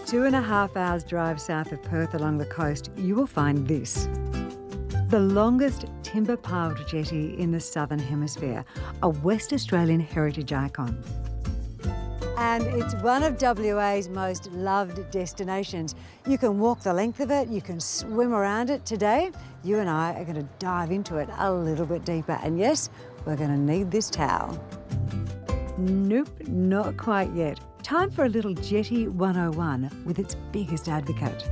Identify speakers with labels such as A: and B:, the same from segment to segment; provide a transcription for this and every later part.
A: 2.5 hours drive south of Perth along the coast, you will find this. The longest timber-piled jetty in the Southern Hemisphere, a West Australian heritage icon. And it's one of WA's most loved destinations. You can walk the length of it, you can swim around it. Today, you and I are going to dive into it a little bit deeper. And yes, we're going to need this towel. Nope, not quite yet. Time for a little Jetty 101 with its biggest advocate.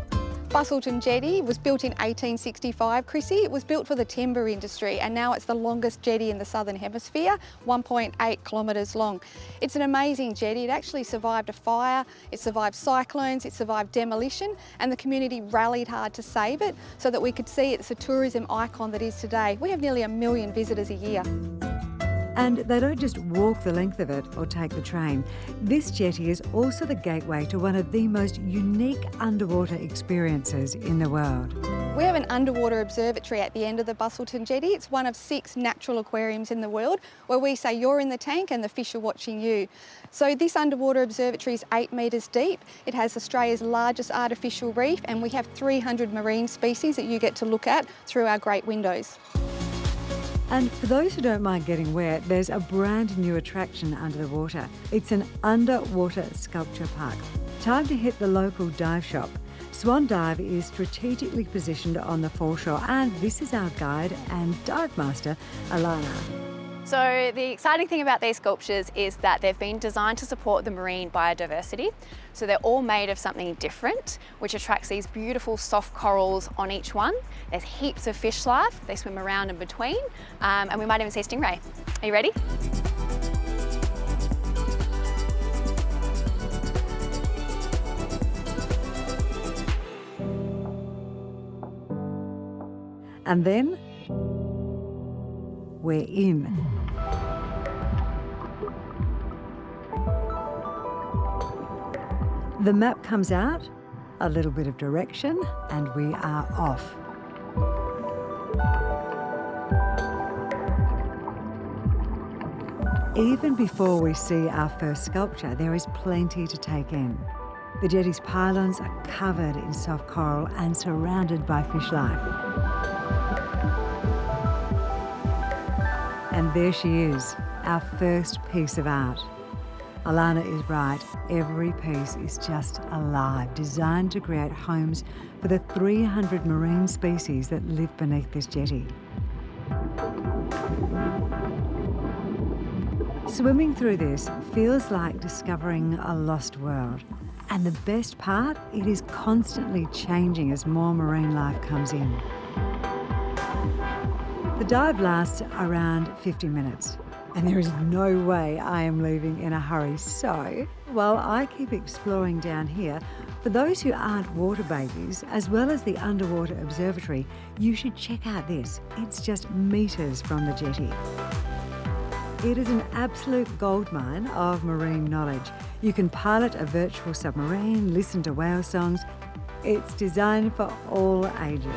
B: Busselton Jetty was built in 1865, Chrissy. It was built for the timber industry and now it's the longest jetty in the Southern Hemisphere, 1.8 kilometres long. It's an amazing jetty. It actually survived a fire, it survived cyclones, it survived demolition, and the community rallied hard to save it so that we could see it's a tourism icon that is today. We have nearly 1 million visitors a year.
A: And they don't just walk the length of it or take the train. This jetty is also the gateway to one of the most unique underwater experiences in the world.
B: We have an underwater observatory at the end of the Busselton Jetty. It's one of 6 natural aquariums in the world where we say you're in the tank and the fish are watching you. So this underwater observatory is 8 metres deep. It has Australia's largest artificial reef and we have 300 marine species that you get to look at through our great windows.
A: And for those who don't mind getting wet, there's a brand new attraction under the water. It's an underwater sculpture park. Time to hit the local dive shop. Swan Dive is strategically positioned on the foreshore, and this is our guide and dive master, Alana.
C: So the exciting thing about these sculptures is that they've been designed to support the marine biodiversity. So they're all made of something different, which attracts these beautiful soft corals on each one. There's heaps of fish life. They swim around in between, and we might even see a stingray. Are you ready?
A: And then we're in. The map comes out, a little bit of direction, and we are off. Even before we see our first sculpture, there is plenty to take in. The jetty's pylons are covered in soft coral and surrounded by fish life. And there she is, our first piece of art. Alana is right, every piece is just alive, designed to create homes for the 300 marine species that live beneath this jetty. Swimming through this feels like discovering a lost world. And the best part, it is constantly changing as more marine life comes in. The dive lasts around 50 minutes. And there is no way I am leaving in a hurry. So, while I keep exploring down here, for those who aren't water babies, as well as the underwater observatory, you should check out this. It's just metres from the jetty. It is an absolute goldmine of marine knowledge. You can pilot a virtual submarine, listen to whale songs. It's designed for all ages.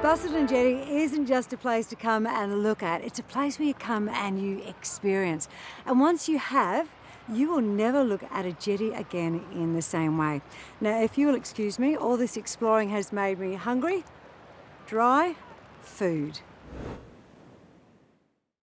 A: Busselton Jetty isn't just a place to come and look at, it's a place where you come and you experience. And once you have, you will never look at a jetty again in the same way. Now, if you will excuse me, all this exploring has made me hungry, dry, food.